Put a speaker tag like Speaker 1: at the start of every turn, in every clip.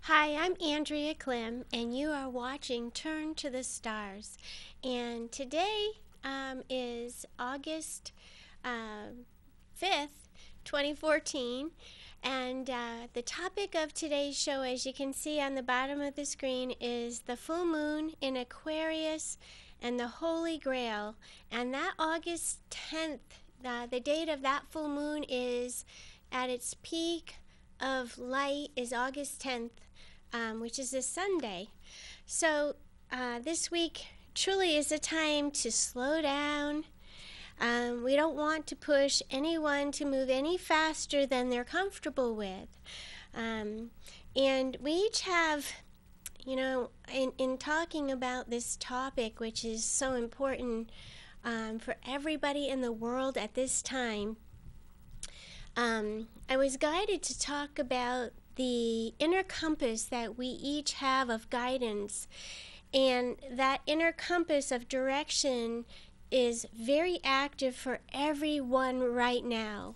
Speaker 1: Hi, I'm Andrea Clem, and you are watching Turn to the Stars. And today is August 5th, 2014. And the topic of today's show, as you can see on the bottom of the screen, is the full moon in Aquarius and the Holy Grail. And that August 10th, the date of that full moon is at its peak of light is August 10th, which is a Sunday. So this week truly is a time to slow down. We don't want to push anyone to move any faster than they're comfortable with. And we each have, in talking about this topic, which is so important for everybody in the world at this time, I was guided to talk about the inner compass that we each have of guidance. And that inner compass of direction is very active for everyone right now.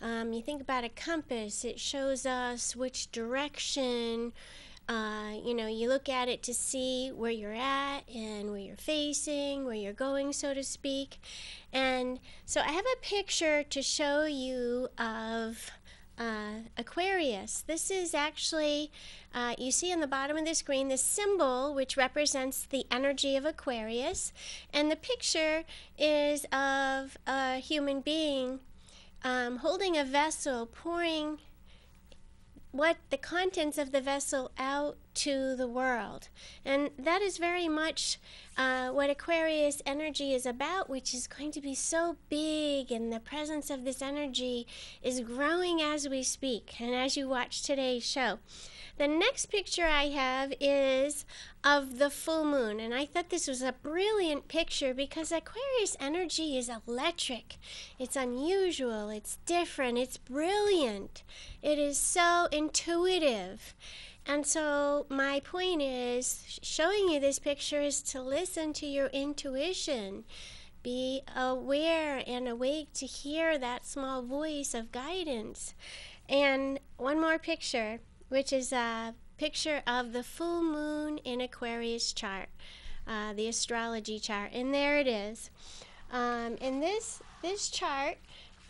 Speaker 1: You think about a compass, it shows us which direction. You look at it to see where you're at and where you're facing, where you're going, so to speak. And so I have a picture to show you of Aquarius. This is actually, you see on the bottom of the screen, the symbol which represents the energy of Aquarius. And the picture is of a human being holding a vessel, pouring the contents of the vessel out to the world. And that is very much what Aquarius energy is about, which is going to be so big, and the presence of this energy is growing as we speak and as you watch today's show. The next picture I have is of the full moon, and I thought this was a brilliant picture because Aquarius energy is electric. It's unusual, it's different, it's brilliant. It is so intuitive. And so my point is, showing you this picture is to listen to your intuition. Be aware and awake to hear that small voice of guidance. And one more picture, which is a picture of the full moon in Aquarius chart, the astrology chart. And there it is. In this chart,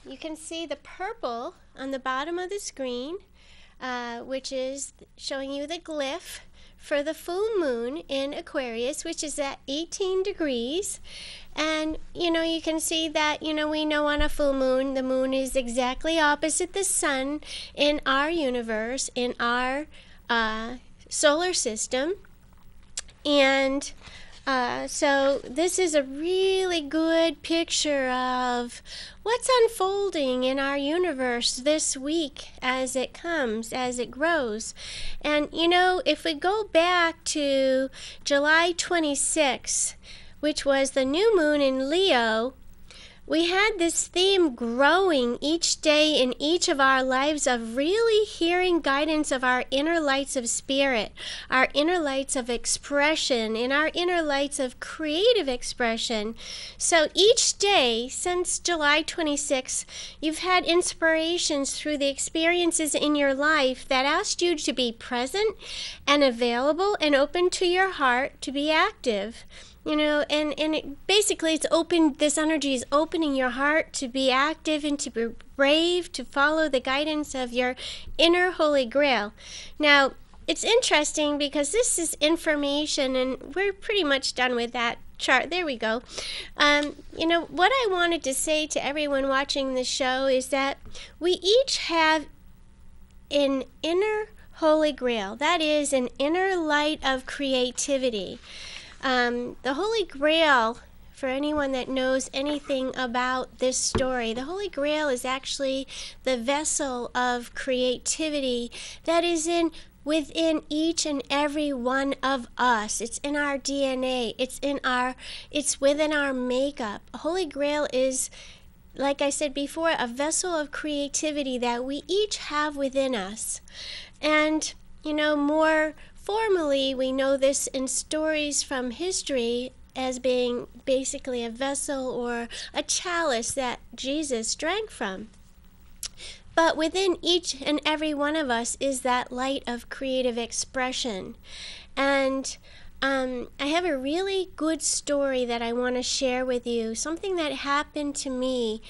Speaker 1: you can see the purple on the bottom of the screen, which is showing you the glyph for the full moon in Aquarius, which is at 18 degrees. And, you can see that, we know on a full moon, the moon is exactly opposite the sun in our universe, in our solar system. And so this is a really good picture of what's unfolding in our universe this week as it comes, as it grows. And, if we go back to July 26th, which was the new moon in Leo, we had this theme growing each day in each of our lives of really hearing guidance of our inner lights of spirit, our inner lights of expression, and our inner lights of creative expression. So each day since July 26th, you've had inspirations through the experiences in your life that asked you to be present and available and open to your heart to be active. Basically it's open, this energy is opening your heart to be active and to be brave, to follow the guidance of your inner Holy Grail. Now, it's interesting because this is information, and we're pretty much done with that chart. There we go. What I wanted to say to everyone watching the show is that we each have an inner Holy Grail. That is an inner light of creativity. The Holy Grail, for anyone that knows anything about this story, the Holy Grail is actually the vessel of creativity that is within each and every one of us. It's in our DNA. It's within our makeup. Holy Grail is, like I said before, a vessel of creativity that we each have within us. And, more formally, we know this in stories from history as being basically a vessel or a chalice that Jesus drank from. But within each and every one of us is that light of creative expression. And I have a really good story that I want to share with you, something that happened to me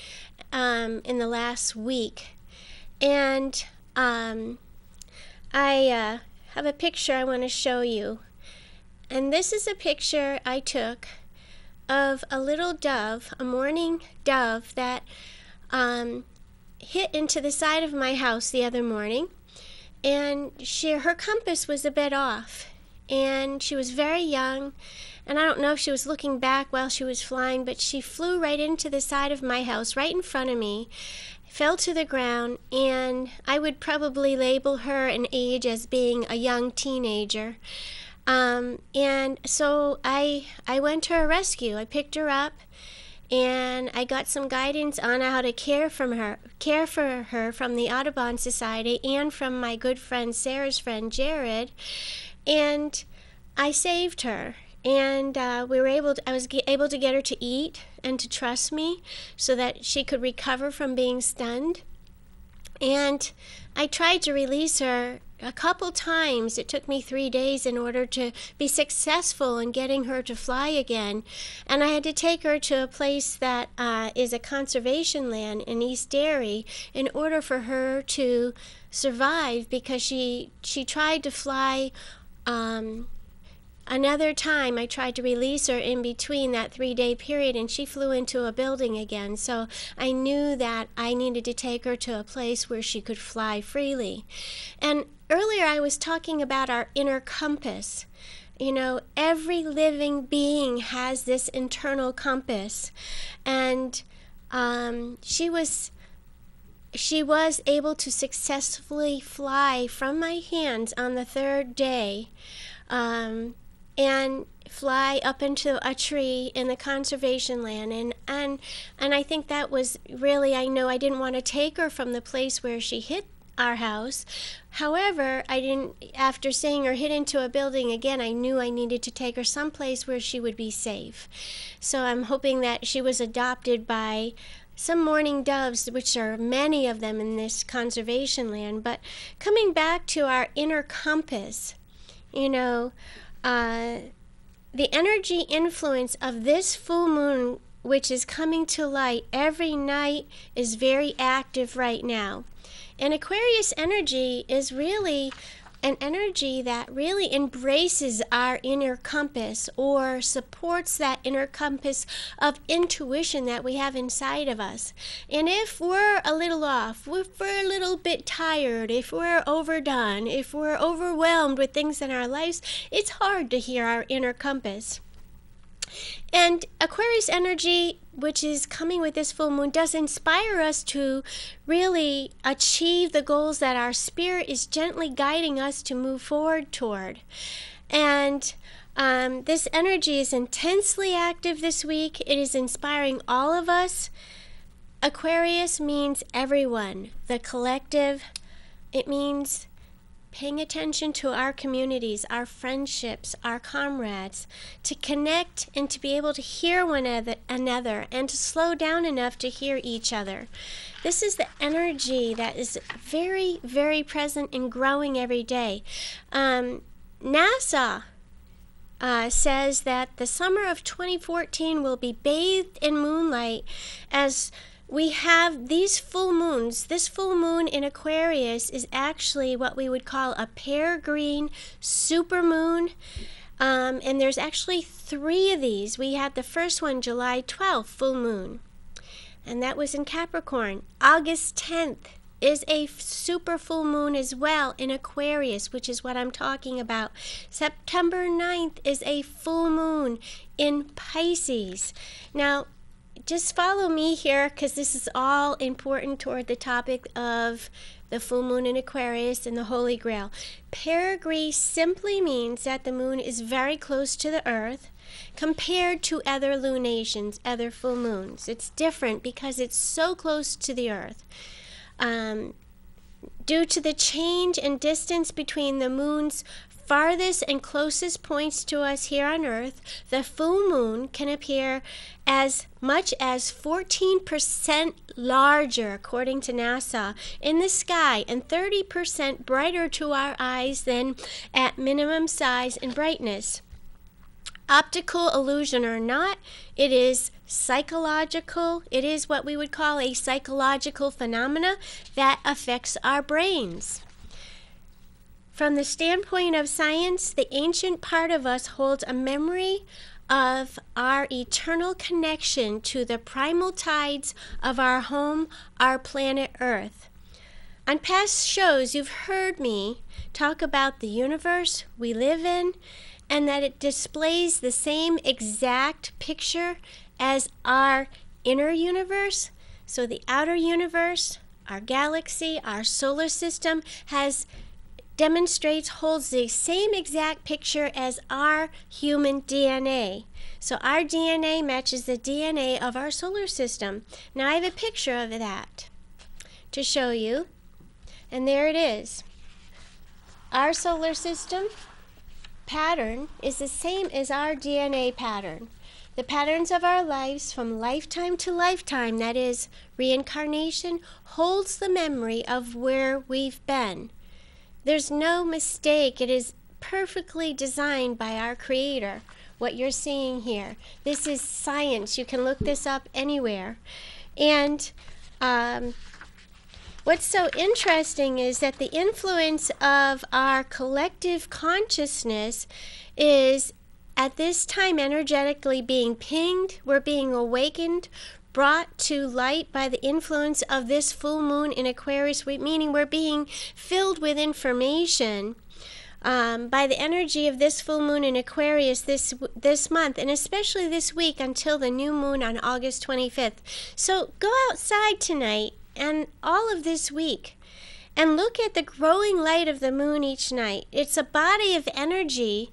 Speaker 1: in the last week. And I have a picture I want to show you. And this is a picture I took of a little dove, a mourning dove that hit into the side of my house the other morning. And her compass was a bit off. And she was very young. And I don't know if she was looking back while she was flying, but she flew right into the side of my house, right in front of me, fell to the ground, and I would probably label her an age as being a young teenager. And so I went to her rescue. I picked her up, and I got some guidance on how to care for her from the Audubon Society and from my good friend Sarah's friend Jared, and I saved her. And I was able to get her to eat and to trust me so that she could recover from being stunned. And I tried to release her a couple times. It took me 3 days in order to be successful in getting her to fly again. And I had to take her to a place that is a conservation land in East Derry in order for her to survive, because she tried to fly another time. I tried to release her in between that 3-day period, and she flew into a building again. So I knew that I needed to take her to a place where she could fly freely. And earlier I was talking about our inner compass. You know, every living being has this internal compass. And she was able to successfully fly from my hands on the 3rd day. And fly up into a tree in the conservation land. And I think that was really, I know I didn't want to take her from the place where she hit our house. However, after seeing her hit into a building again, I knew I needed to take her someplace where she would be safe. So I'm hoping that she was adopted by some mourning doves, which are many of them in this conservation land. But coming back to our inner compass, you know, the energy influence of this full moon, which is coming to light every night, is very active right now. And Aquarius energy is really an energy that really embraces our inner compass, or supports that inner compass of intuition that we have inside of us. And if we're a little off, if we're a little bit tired, if we're overdone, if we're overwhelmed with things in our lives, it's hard to hear our inner compass. And Aquarius energy, which is coming with this full moon, does inspire us to really achieve the goals that our spirit is gently guiding us to move forward toward. And this energy is intensely active this week. It is inspiring all of us. Aquarius means everyone, the collective. It means paying attention to our communities, our friendships, our comrades, to connect and to be able to hear one another, and to slow down enough to hear each other. This is the energy that is very, very present and growing every day. NASA says that the summer of 2014 will be bathed in moonlight as we have these full moons. This full moon in Aquarius is actually what we would call a peregrine supermoon. And there's actually 3 of these. We had the first one July 12th, full moon. And that was in Capricorn. August 10th is a super full moon as well in Aquarius, which is what I'm talking about. September 9th is a full moon in Pisces. Now, just follow me here, because this is all important toward the topic of the full moon in Aquarius and the Holy Grail. Perigee simply means that the moon is very close to the Earth compared to other lunations, other full moons. It's different because it's so close to the Earth. Due to the change in distance between the moon's farthest and closest points to us here on Earth, the full moon can appear as much as 14% larger, according to NASA, in the sky, and 30% brighter to our eyes than at minimum size and brightness. Optical illusion or not, it is psychological. It is what we would call a psychological phenomena that affects our brains. From the standpoint of science, the ancient part of us holds a memory of our eternal connection to the primal tides of our home, our planet Earth. On past shows, you've heard me talk about the universe we live in, and that it displays the same exact picture as our inner universe. So the outer universe, our galaxy, our solar system holds the same exact picture as our human DNA. So our DNA matches the DNA of our solar system. Now I have a picture of that to show you, and there it is. Our solar system pattern is the same as our DNA pattern. The patterns of our lives from lifetime to lifetime, that is reincarnation, holds the memory of where we've been. There's no mistake. It is perfectly designed by our Creator, what you're seeing here. This is science. You can look this up anywhere. And what's so interesting is that the influence of our collective consciousness is at this time energetically being pinged. We're being awakened, brought to light by the influence of this full moon in Aquarius, meaning we're being filled with information by the energy of this full moon in Aquarius this month, and especially this week until the new moon on August 25th. So go outside tonight and all of this week and look at the growing light of the moon each night. It's a body of energy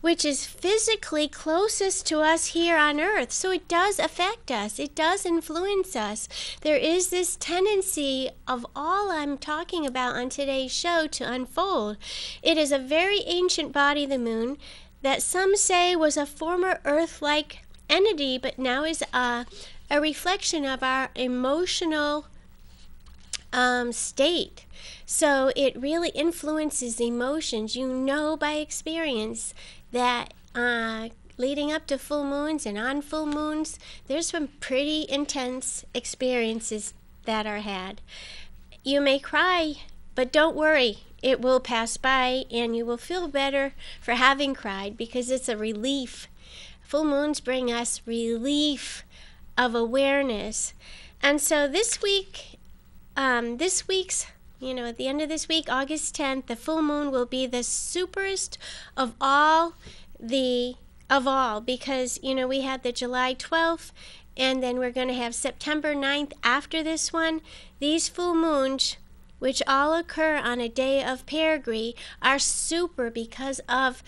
Speaker 1: which is physically closest to us here on Earth. So it does affect us. It does influence us. There is this tendency of all I'm talking about on today's show to unfold. It is a very ancient body, the moon, that some say was a former Earth-like entity, but now is a reflection of our emotional state. So it really influences emotions. You know by experience that leading up to full moons and on full moons, there's some pretty intense experiences that are had. You may cry, but don't worry. It will pass by and you will feel better for having cried because it's a relief. Full moons bring us relief of awareness. And so this week, at the end of this week, August 10th, the full moon will be the superest of all because, we had the July 12th, and then we're going to have September 9th after this one. These full moons, which all occur on a day of perigee, are super because of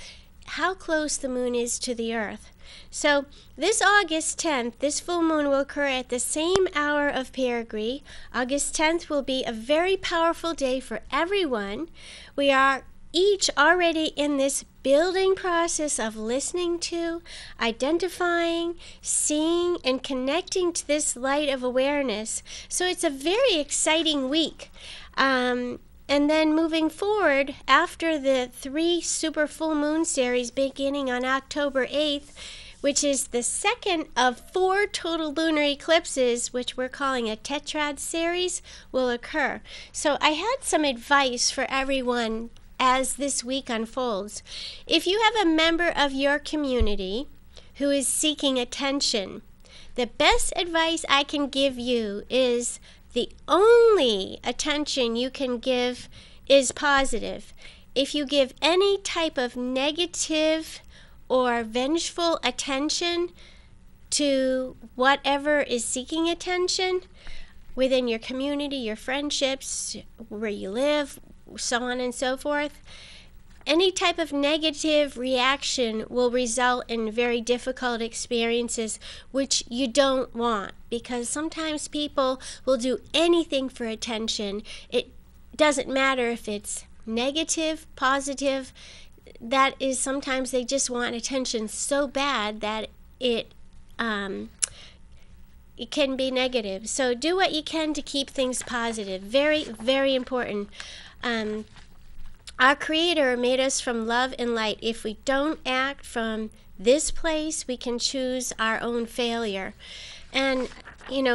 Speaker 1: how close the moon is to the Earth. So this August 10th, this full moon will occur at the same hour of perigee. August 10th will be a very powerful day for everyone. We are each already in this building process of listening to, identifying, seeing, and connecting to this light of awareness. So it's a very exciting week. And then moving forward, after the 3 super full moon series beginning on October 8th, which is the second of 4 total lunar eclipses, which we're calling a tetrad series, will occur. So I had some advice for everyone as this week unfolds. If you have a member of your community who is seeking attention, the best advice I can give you is the only attention you can give is positive. If you give any type of negative or vengeful attention to whatever is seeking attention within your community, your friendships, where you live, so on and so forth, any type of negative reaction will result in very difficult experiences, which you don't want, because sometimes people will do anything for attention. It doesn't matter if it's negative, positive. that is sometimes they just want attention so bad that it can be negative. So do what you can to keep things positive. Very, very important. Our Creator made us from love and light. If we don't act from this place, we can choose our own failure. And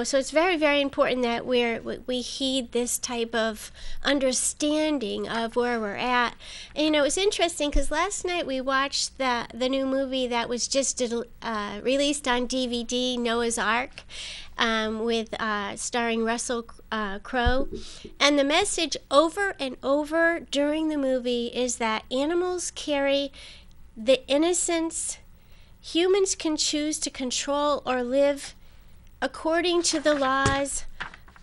Speaker 1: so it's very, very important that we heed this type of understanding of where we're at. And it's interesting because last night we watched the new movie that was just released on DVD, Noah's Ark, with starring Russell Crowe. And the message over and over during the movie is that animals carry the innocence. Humans can choose to control or live according to the laws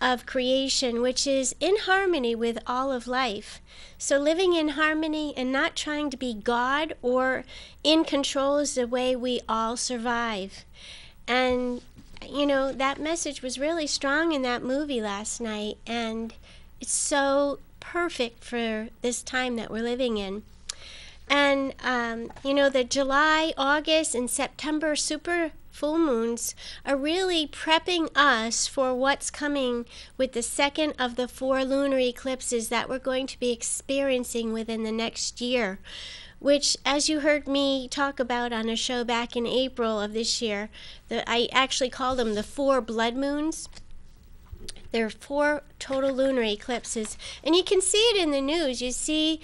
Speaker 1: of creation, which is in harmony with all of life. So living in harmony and not trying to be God or in control is the way we all survive. And, that message was really strong in that movie last night, and it's so perfect for this time that we're living in. And, the July, August, and September super full moons are really prepping us for what's coming with the second of the 4 lunar eclipses that we're going to be experiencing within the next year, which, as you heard me talk about on a show back in April of this year, I actually call them the 4 blood moons. There are 4 total lunar eclipses, and you can see it in the news. You see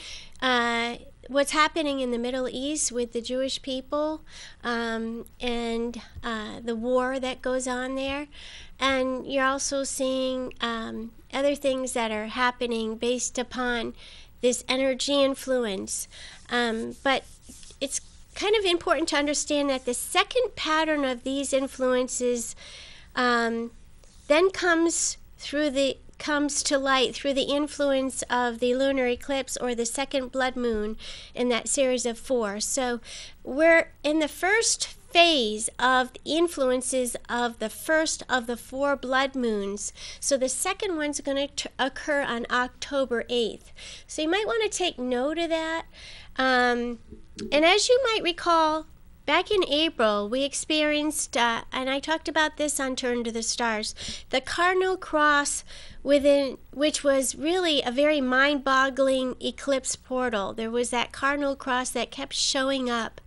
Speaker 1: what's happening in the Middle East with the Jewish people, and the war that goes on there. And you're also seeing other things that are happening based upon this energy influence. But it's kind of important to understand that the second pattern of these influences then comes to light through the influence of the lunar eclipse or the second blood moon in that series of 4. So we're in the first phase of the influences of the first of the 4 blood moons. So the second one's going to occur on October 8th. So you might want to take note of that. And as you might recall, back in April, we experienced, and I talked about this on Turn to the Stars, the cardinal cross which was really a very mind-boggling eclipse portal. There was that cardinal cross that kept showing up,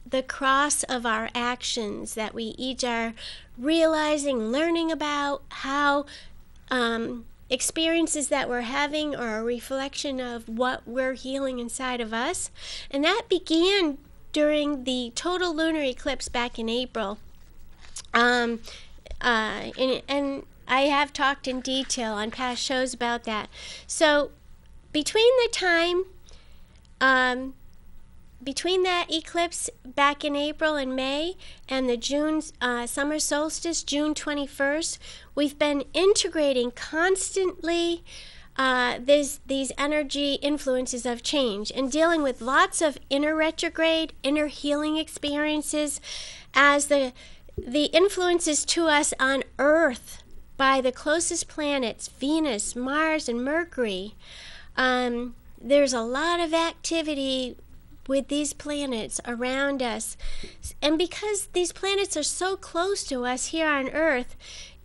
Speaker 1: the cross of our actions that we each are realizing, learning about how experiences that we're having are a reflection of what we're healing inside of us. And that began during the total lunar eclipse back in April. And I have talked in detail on past shows about that. So between the time, between that eclipse back in April and May and the June summer solstice, June 21st, we've been integrating constantly these energy influences of change and dealing with lots of inner retrograde, inner healing experiences as the influences to us on Earth by the closest planets, Venus, Mars, and Mercury. There's a lot of activity with these planets around us. And because these planets are so close to us here on Earth,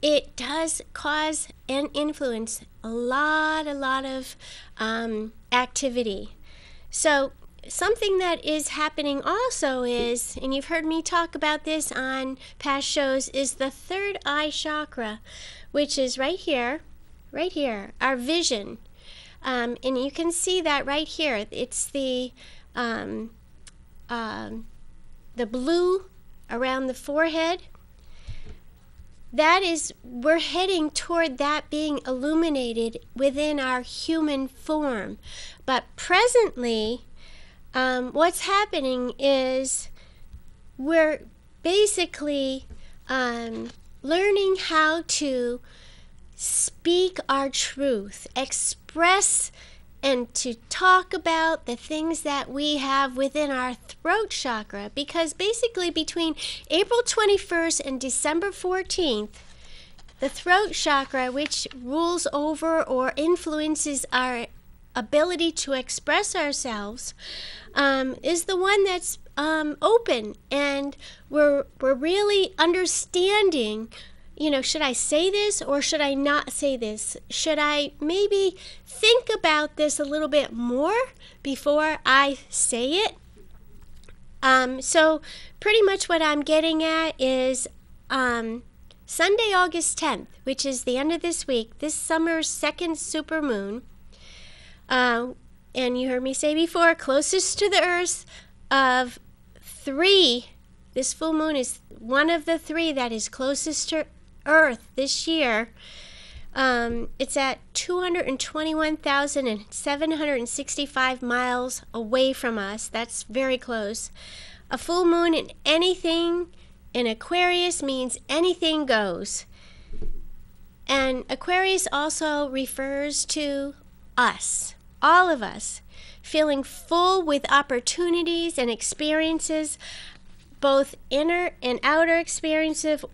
Speaker 1: it does cause and influence a lot of activity. So something that is happening also is, and you've heard me talk about this on past shows, is the third eye chakra, which is right here, our vision. And you can see that right here. It's the blue around the forehead. That is, we're heading toward that being illuminated within our human form. But presently, what's happening is we're basically learning how to speak our truth, express and to talk about the things that we have within our throat chakra, because basically between April 21st and December 14th, the throat chakra, which rules over or influences our ability to express ourselves is the one that's open, and we're really understanding, should I say this or should I not say this? Should I maybe think about this a little bit more before I say it? So pretty much what I'm getting at is Sunday, August 10th, which is the end of this week, this summer's second supermoon, and you heard me say before, closest to the Earth of 3. This full moon is one of the 3 that is closest to Earth this year. It's at 221,765 miles away from us. That's very close. A full moon in anything in Aquarius means anything goes. And Aquarius also refers to us, all of us, feeling full with opportunities and experiences, both inner and outer experiences,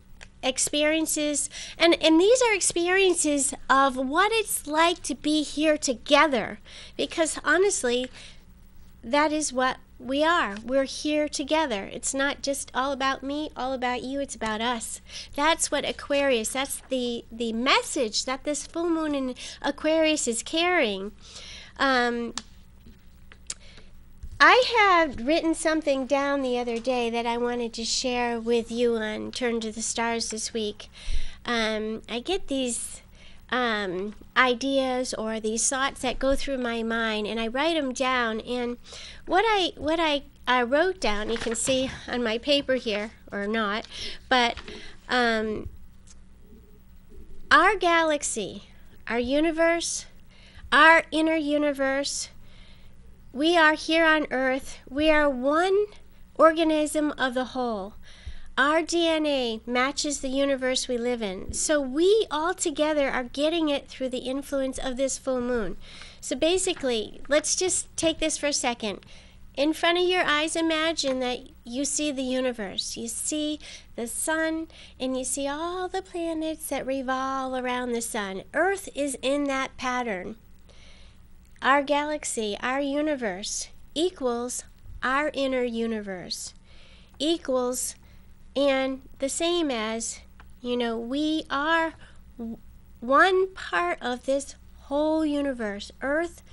Speaker 1: and these are experiences of what it's like to be here together, because honestly, that is what we are. We're here together. It's not just all about me, all about you, it's about us. That's what Aquarius, that's the message that this full moon in Aquarius is carrying. I had written something down the other day that I wanted to share with you on Turn to the Stars this week. I get these ideas or these thoughts that go through my mind, and I write them down. And what I wrote down, you can see on my paper here, or not, but our galaxy, our universe, our inner universe, we are here on Earth. We are one organism of the whole. Our DNA matches the universe we live in. So we all together are getting it through the influence of this full moon. So basically, let's just take this for a second. In front of your eyes, imagine that you see the universe. You see the sun, and you see all the planets that revolve around the sun. Earth is in that pattern. Our galaxy, our universe, equals our inner universe, equals, and the same as, we are one part of this whole universe. Earth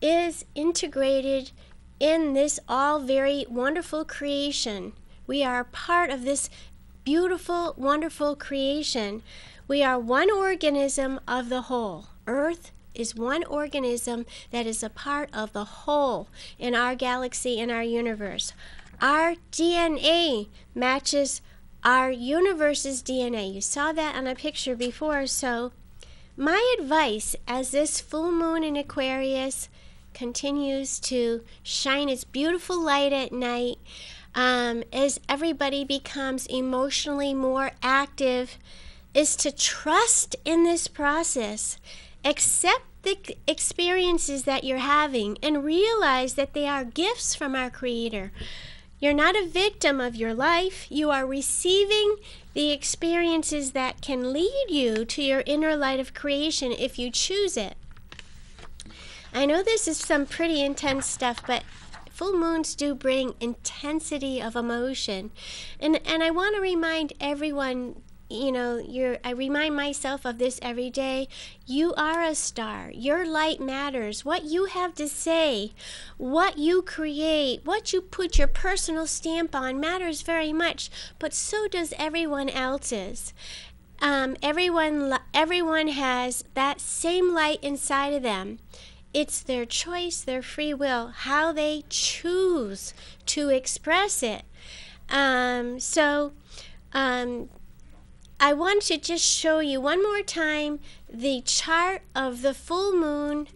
Speaker 1: is integrated in this all very wonderful creation. We are part of this beautiful, wonderful creation. We are one organism of the whole. Earth is one organism that is a part of the whole in our galaxy, in our universe. Our DNA matches our universe's DNA. You saw that on a picture before. So my advice, as this full moon in Aquarius continues to shine its beautiful light at night, as everybody becomes emotionally more active, is to trust in this process. Accept the experiences that you're having and realize that they are gifts from our Creator. You're not a victim of your life. You are receiving the experiences that can lead you to your inner light of creation if you choose it. I know this is some pretty intense stuff, but full moons do bring intensity of emotion. And I want to remind everyone, I remind myself of this every day. You are a star. Your light matters. What you have to say, what you create, what you put your personal stamp on matters very much, but so does everyone else's. Everyone has that same light inside of them. It's their choice, their free will, how they choose to express it. I want to just show you one more time the chart of the full moon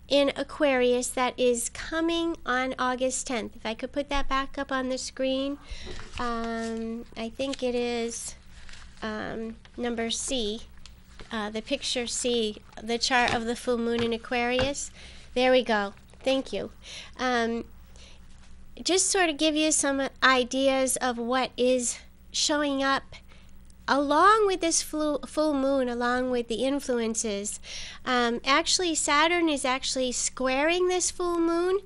Speaker 1: in Aquarius that is coming on August 10th. If I could put that back up on the screen. I think it is number C, the picture C, the chart of the full moon in Aquarius. There we go. Thank you. Just sort of give you some ideas of what is showing up along with this full moon, along with the influences, actually Saturn is actually squaring this full moon.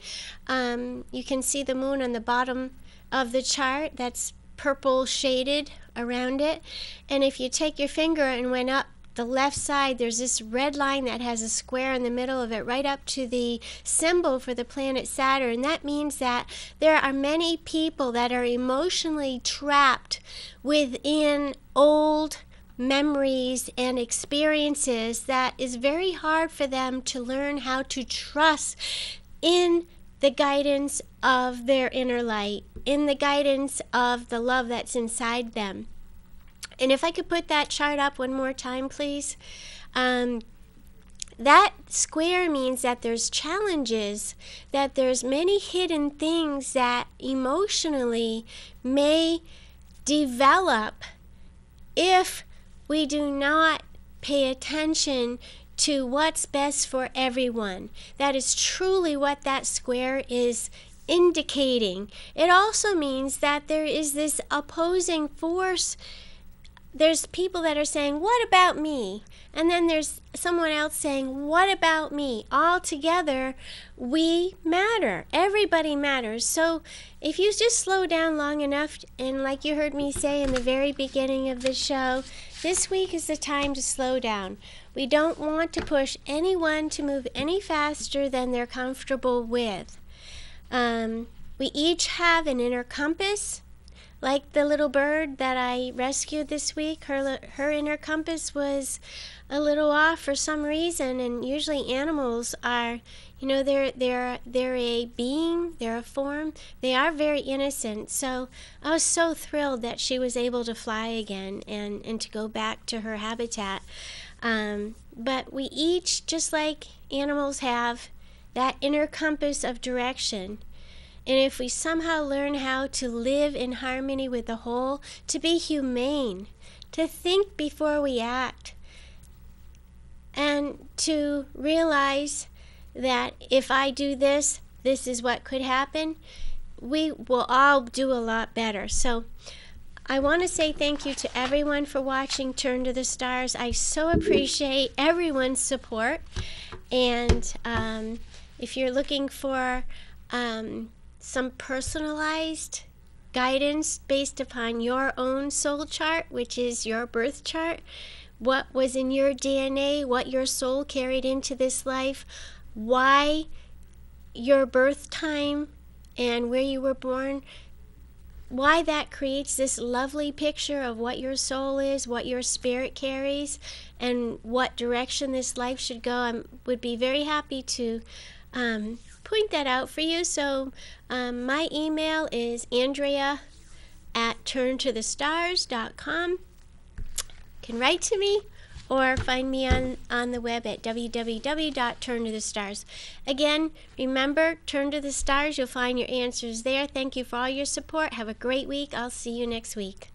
Speaker 1: You can see the moon on the bottom of the chart. That's purple shaded around it. And if you take your finger and went up the left side, there's this red line that has a square in the middle of it right up to the symbol for the planet Saturn. That means that there are many people that are emotionally trapped within old memories and experiences that is very hard for them to learn how to trust in the guidance of their inner light, in the guidance of the love that's inside them. And if I could put that chart up one more time, please. That square means that there's challenges, that there's many hidden things that emotionally may develop if we do not pay attention to what's best for everyone. That is truly what that square is indicating. It also means that there is this opposing force. There's people that are saying, what about me? And then there's someone else saying, what about me? All together, we matter. Everybody matters. So if you just slow down long enough, and like you heard me say in the very beginning of the show, this week is the time to slow down. We don't want to push anyone to move any faster than they're comfortable with. We each have an inner compass. Like the little bird that I rescued this week, her inner compass was a little off for some reason, and usually animals are, you know, they're a being, they're a form, they are very innocent. So I was so thrilled that she was able to fly again and to go back to her habitat. But we each, just like animals, have that inner compass of direction. And if we somehow learn how to live in harmony with the whole, to be humane, to think before we act, and to realize that if I do this, this is what could happen, we will all do a lot better. So I want to say thank you to everyone for watching Turn to the Stars. I so appreciate everyone's support. And if you're looking for some personalized guidance based upon your own soul chart, which is your birth chart, what was in your DNA, what your soul carried into this life, why your birth time and where you were born, why that creates this lovely picture of what your soul is, what your spirit carries, and what direction this life should go. I would be very happy to point that out for you. So my email is andrea@turntothestars.com. You can write to me or find me on the web at www.turntothestars. Again, remember, Turn to the Stars. You'll find your answers there. Thank you for all your support. Have a great week. I'll see you next week.